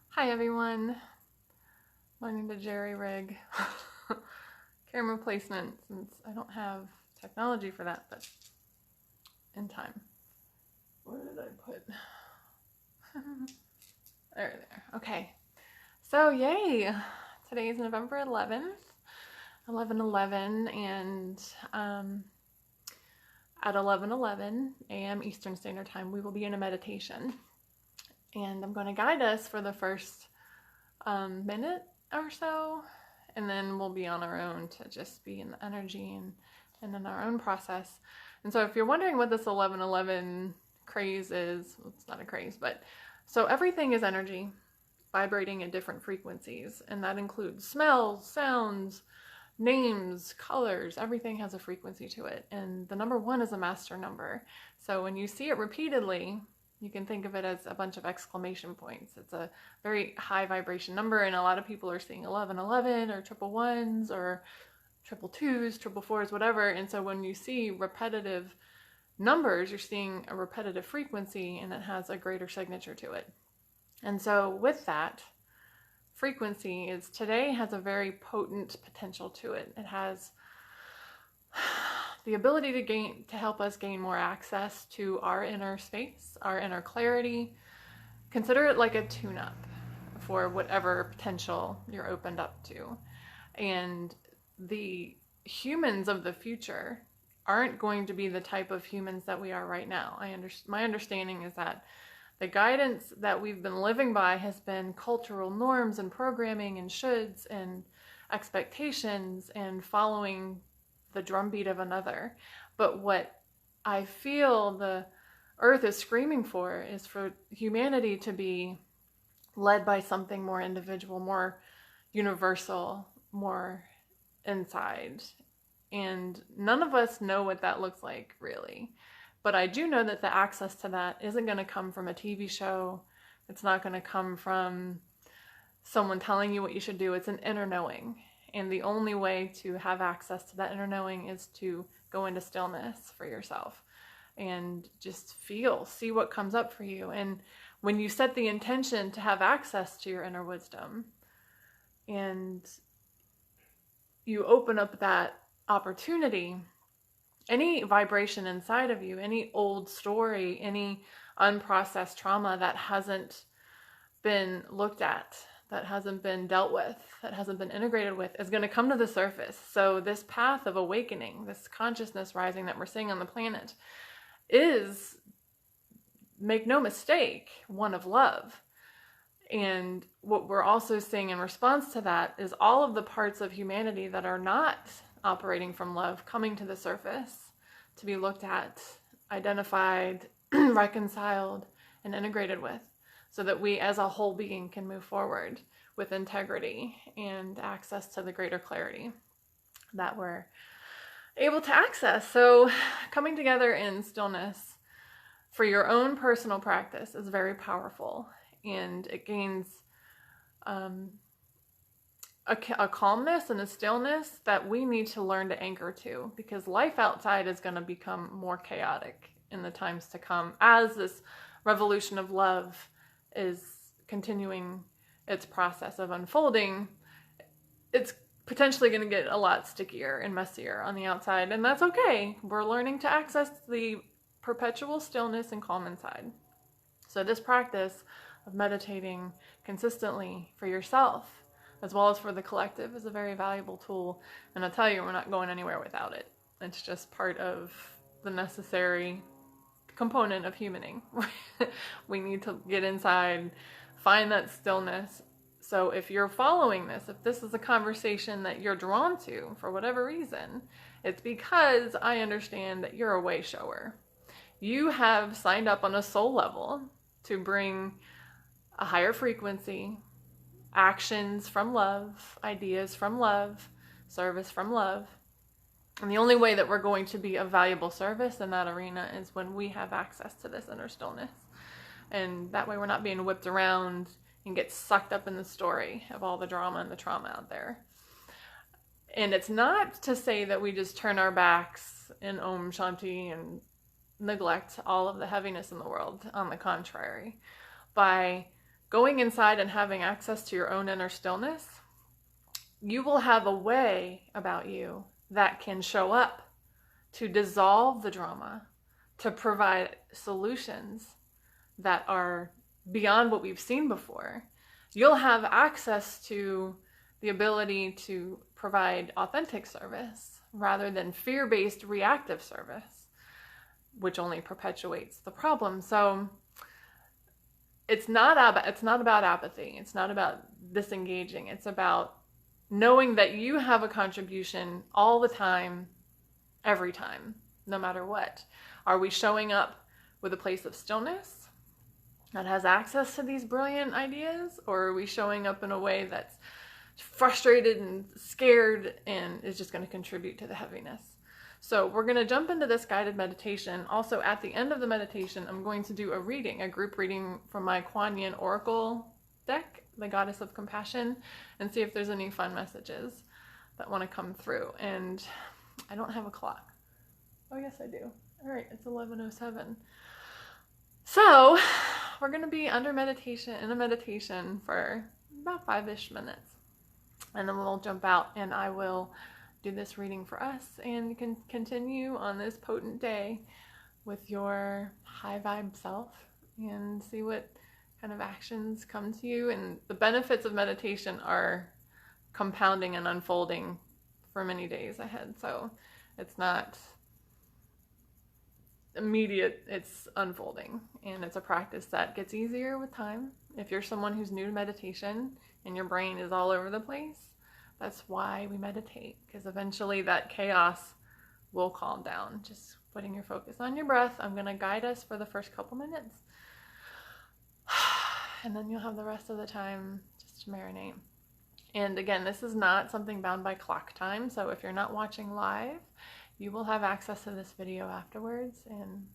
Hi everyone, learning to jerry rig camera placement since I don't have technology for that, but in time. Where did I put? There. Okay, so yay! Today is November 11th, 11/11, and at 11:11 a.m. Eastern Standard Time, we will be in a meditation. And I'm going to guide us for the first minute or so, and then we'll be on our own to just be in the energy and in our own process. And so if you're wondering what this 11:11 craze is, well, it's not a craze, but so everything is energy vibrating at different frequencies, and that includes smells, sounds, names, colors. Everything has a frequency to it, and the number 1 is a master number. So when you see it repeatedly, you can think of it as a bunch of exclamation points. It's a very high vibration number, and a lot of people are seeing 1111 or triple ones or triple twos, triple fours, whatever. And so when you see repetitive numbers, you're seeing a repetitive frequency, and it has a greater signature to it. And so with that frequency is today has a very potent potential to it. It has the ability to help us gain more access to our inner space, our inner clarity. Consider it like a tune-up for whatever potential you're opened up to. And the humans of the future aren't going to be the type of humans that we are right now. My understanding is that the guidance that we've been living by has been cultural norms and programming and shoulds and expectations and following the drumbeat of another. But what I feel the earth is screaming for is for humanity to be led by something more individual, more universal, more inside. And none of us know what that looks like, really. But I do know that the access to that isn't going to come from a TV show. It's not going to come from someone telling you what you should do. It's an inner knowing. And the only way to have access to that inner knowing is to go into stillness for yourself and just see what comes up for you. And when you set the intention to have access to your inner wisdom and you open up that opportunity, any vibration inside of you, any old story, any unprocessed trauma that hasn't been looked at, that hasn't been dealt with, that hasn't been integrated with, is going to come to the surface. So this path of awakening, this consciousness rising that we're seeing on the planet is, make no mistake, one of love. And what we're also seeing in response to that is all of the parts of humanity that are not operating from love coming to the surface to be looked at, identified, reconciled, and integrated with, so that we as a whole being can move forward with integrity and access to the greater clarity that we're able to access. So coming together in stillness for your own personal practice is very powerful, and it gains a calmness and a stillness that we need to learn to anchor to, because life outside is going to become more chaotic in the times to come as this revolution of love is continuing its process of unfolding. It's potentially going to get a lot stickier and messier on the outside, and that's okay. We're learning to access the perpetual stillness and calm inside. So this practice of meditating consistently for yourself as well as for the collective is a very valuable tool, and I'll tell you, we're not going anywhere without it. It's just part of the necessary component of humaning. We need to get inside, find that stillness. So if you're following this, if this is a conversation that you're drawn to for whatever reason, it's because I understand that you're a way shower. You have signed up on a soul level to bring a higher frequency, actions from love, ideas from love, service from love. And the only way that we're going to be of valuable service in that arena is when we have access to this inner stillness. And that way we're not being whipped around and get sucked up in the story of all the drama and the trauma out there. And it's not to say that we just turn our backs in Om Shanti and neglect all of the heaviness in the world. On the contrary, by going inside and having access to your own inner stillness, you will have a way about you that can show up to dissolve the drama, to provide solutions that are beyond what we've seen before. You'll have access to the ability to provide authentic service rather than fear-based reactive service, which only perpetuates the problem. So it's not about apathy. It's not about disengaging. It's about knowing that you have a contribution all the time, every time, no matter what. Are we showing up with a place of stillness that has access to these brilliant ideas? Or are we showing up in a way that's frustrated and scared and is just going to contribute to the heaviness? So we're going to jump into this guided meditation. Also, at the end of the meditation, I'm going to do a reading, a group reading from my Kuan Yin Oracle deck, the Goddess of Compassion, and see if there's any fun messages that want to come through. And I don't have a clock. Oh, yes, I do. All right, it's 11:07. So we're going to be in a meditation for about 5-ish minutes. And then we'll jump out and I will do this reading for us and you can continue on this potent day with your high vibe self and see what kind of actions come to you. And the benefits of meditation are compounding and unfolding for many days ahead. So it's not immediate, it's unfolding, and it's a practice that gets easier with time. If you're someone who's new to meditation and your brain is all over the place, that's why we meditate, because eventually that chaos will calm down. Just putting your focus on your breath. I'm going to guide us for the first couple minutes, and then you'll have the rest of the time just to marinate. And again, this is not something bound by clock time, so if you're not watching live, you will have access to this video afterwards, and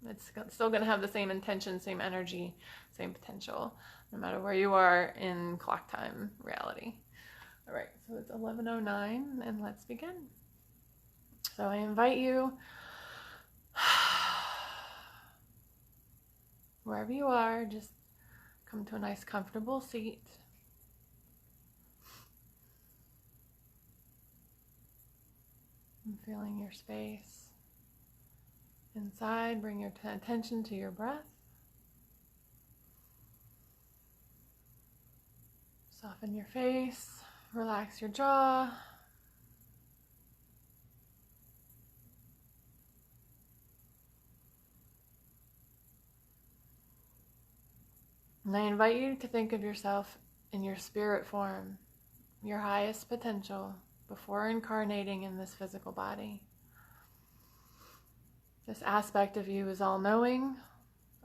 it's still going to have the same intention, same energy, same potential, no matter where you are in clock time reality. All right, so it's 11:09, and let's begin. So I invite you, wherever you are, just come to a nice comfortable seat. And feeling your space inside, bring your attention to your breath. Soften your face, relax your jaw. And I invite you to think of yourself in your spirit form, your highest potential, before incarnating in this physical body. This aspect of you is all-knowing,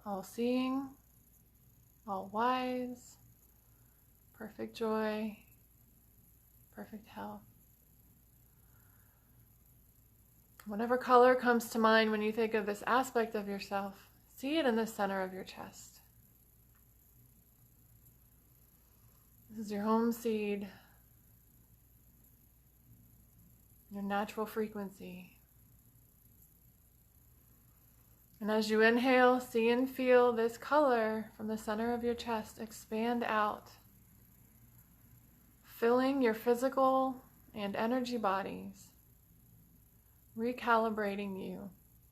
all-seeing, all-wise, perfect joy, perfect health. Whatever color comes to mind when you think of this aspect of yourself, see it in the center of your chest. This is your home seed, your natural frequency. And as you inhale, see and feel this color from the center of your chest expand out, filling your physical and energy bodies, recalibrating you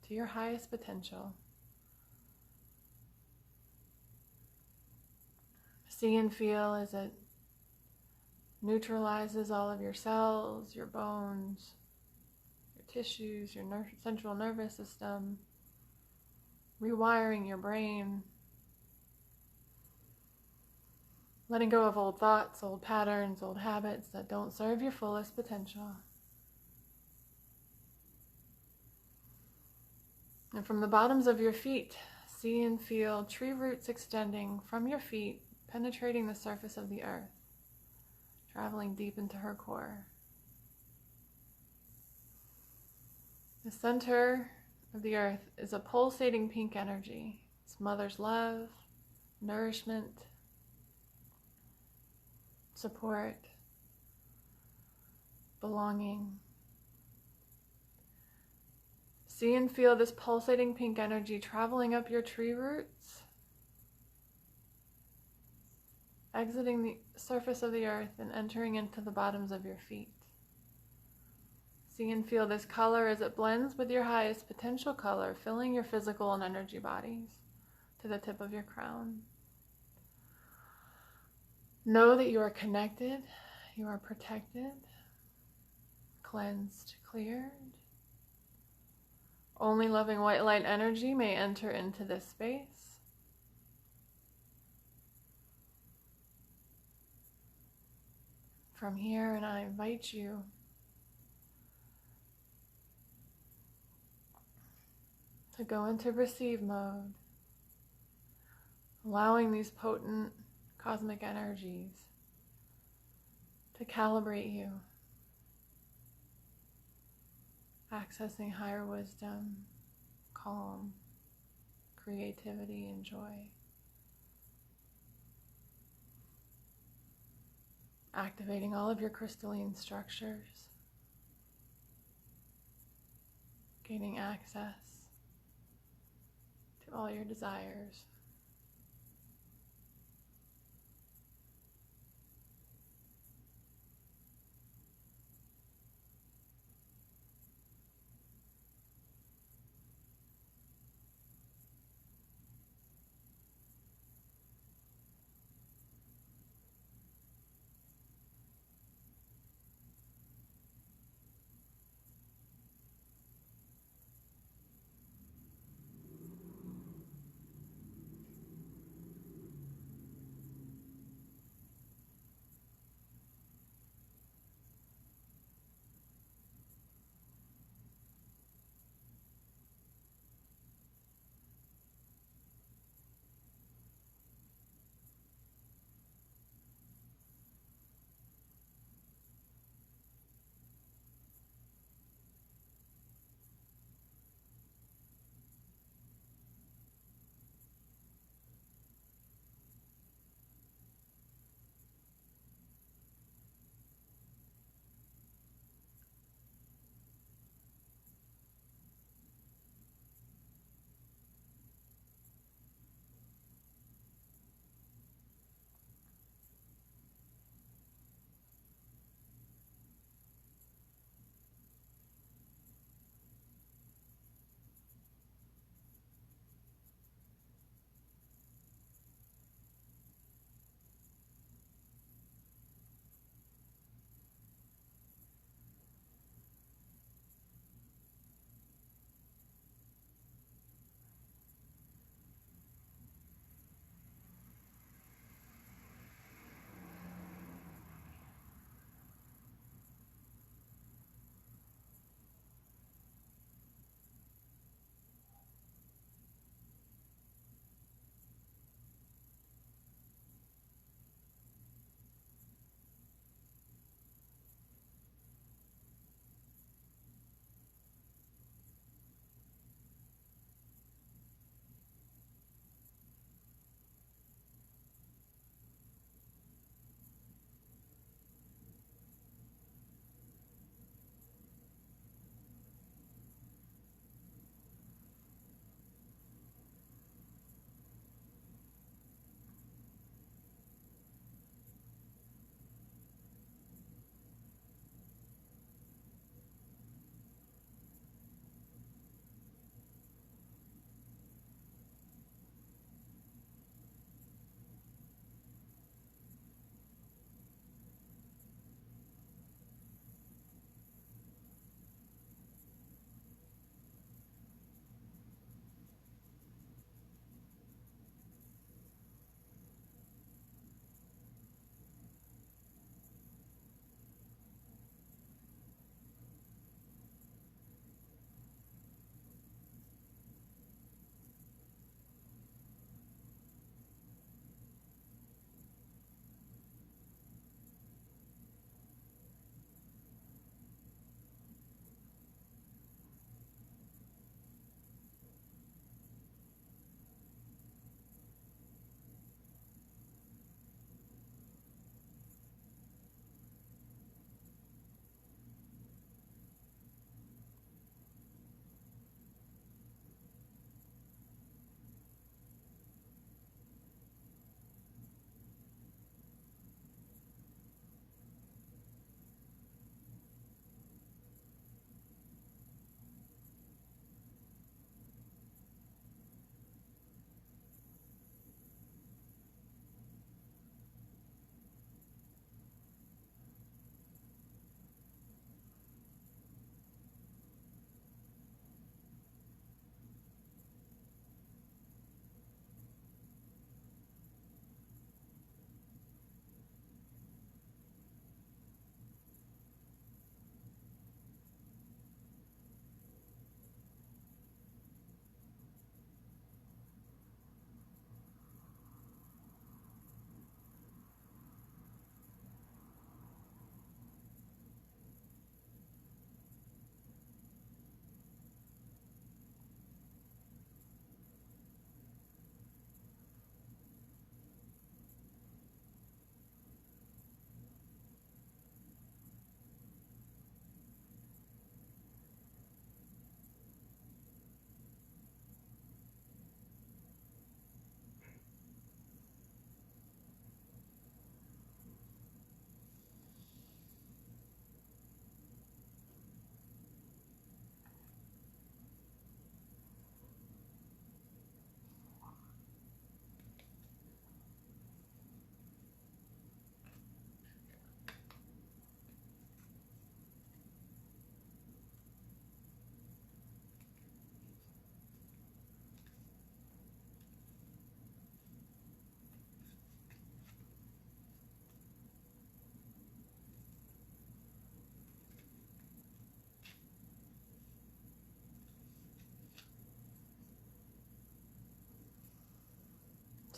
to your highest potential. See and feel as it neutralizes all of your cells, your bones, your tissues, your central nervous system, rewiring your brain, letting go of old thoughts, old patterns, old habits that don't serve your fullest potential. And from the bottoms of your feet, see and feel tree roots extending from your feet, penetrating the surface of the earth, traveling deep into her core. The center of the earth is a pulsating pink energy. It's mother's love, nourishment, support, belonging. See and feel this pulsating pink energy traveling up your tree roots, exiting the surface of the earth and entering into the bottoms of your feet. See and feel this color as it blends with your highest potential color, filling your physical and energy bodies to the tip of your crown. Know that you are connected, you are protected, cleansed, cleared. Only loving white light energy may enter into this space. From here, and I invite you to go into receive mode, allowing these potent cosmic energies to calibrate you, accessing higher wisdom, calm, creativity, and joy. Activating all of your crystalline structures, gaining access to all your desires.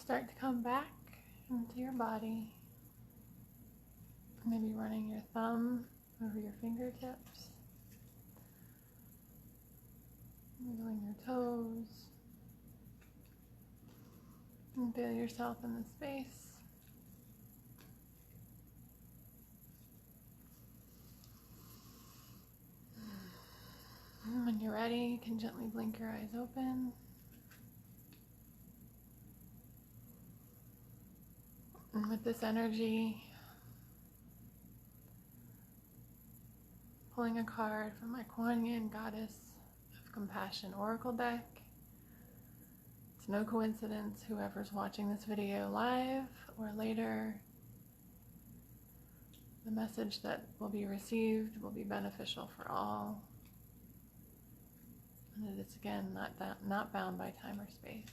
start to come back into your body. Maybe running your thumb over your fingertips, wiggling your toes, and feel yourself in the space. And when you're ready, you can gently blink your eyes open. And with this energy, pulling a card from my Kuan Yin Goddess of Compassion Oracle deck. It's no coincidence whoever's watching this video live or later, the message that will be received will be beneficial for all. And it is, again, not bound by time or space.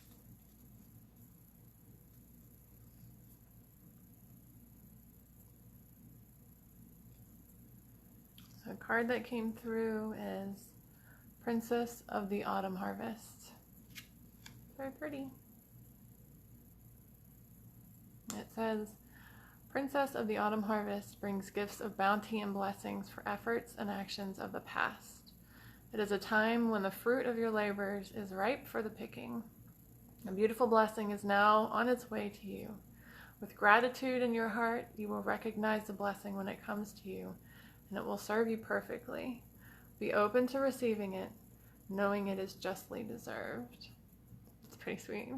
So the card that came through is Princess of the Autumn Harvest. Very pretty. It says, Princess of the Autumn Harvest brings gifts of bounty and blessings for efforts and actions of the past. It is a time when the fruit of your labors is ripe for the picking. A beautiful blessing is now on its way to you. With gratitude in your heart, you will recognize the blessing when it comes to you, and it will serve you perfectly. Be open to receiving it, knowing it is justly deserved. It's pretty sweet.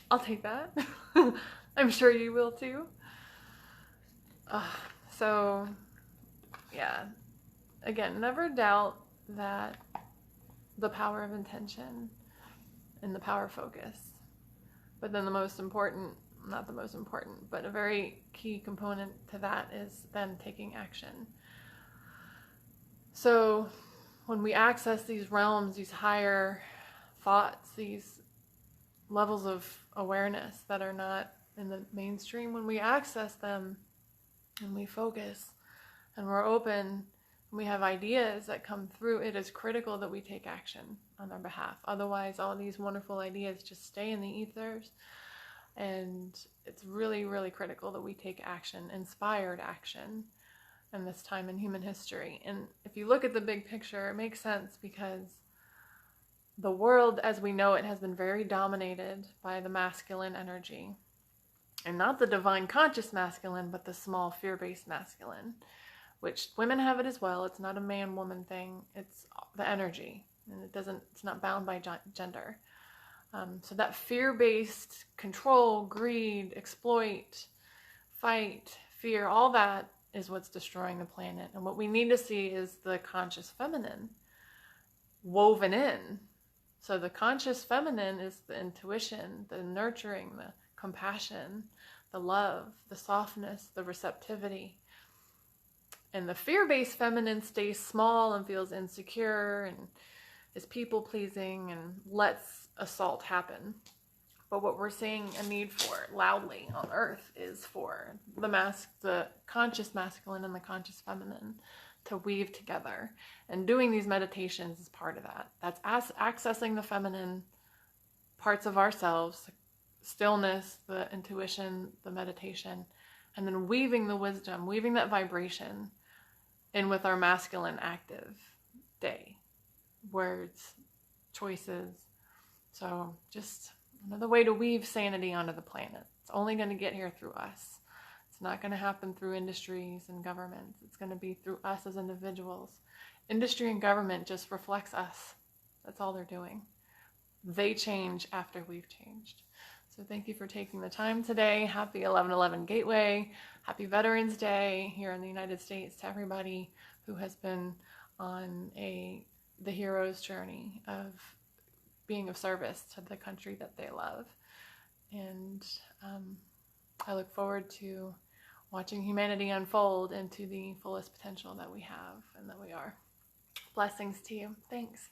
I'll take that. I'm sure you will too. So, yeah. Again, never doubt that the power of intention and the power of focus. But then the most important, not the most important, but a very key component to that is then taking action. So when we access these realms, these higher thoughts, these levels of awareness that are not in the mainstream, when we access them and we focus and we're open, we have ideas that come through, it is critical that we take action on their behalf. Otherwise, all these wonderful ideas just stay in the ethers. And it's really, really critical that we take action, inspired action, in this time in human history. And if you look at the big picture, it makes sense because the world as we know it has been very dominated by the masculine energy. And not the divine conscious masculine, but the small fear-based masculine. Which women have it as well. It's not a man-woman thing. It's the energy, and it's not bound by gender. So that fear-based control, greed, exploit, fight, fear, all that is what's destroying the planet. And what we need to see is the conscious feminine woven in. So the conscious feminine is the intuition, the nurturing, the compassion, the love, the softness, the receptivity. And the fear-based feminine stays small and feels insecure and is people-pleasing and lets assault happen. But what we're seeing a need for loudly on Earth is for the conscious masculine and the conscious feminine to weave together. And doing these meditations is part of that. That's accessing the feminine parts of ourselves, stillness, the intuition, the meditation, and then weaving the wisdom, weaving that vibration in with our masculine active day, words, choices. So just another way to weave sanity onto the planet. It's only going to get here through us. It's not going to happen through industries and governments. It's going to be through us as individuals. Industry and government just reflects us. That's all they're doing. They change after we've changed. So thank you for taking the time today. Happy 11/11 Gateway. Happy Veterans Day here in the United States to everybody who has been on the hero's journey of being of service to the country that they love. And I look forward to watching humanity unfold into the fullest potential that we have and that we are. Blessings to you. Thanks.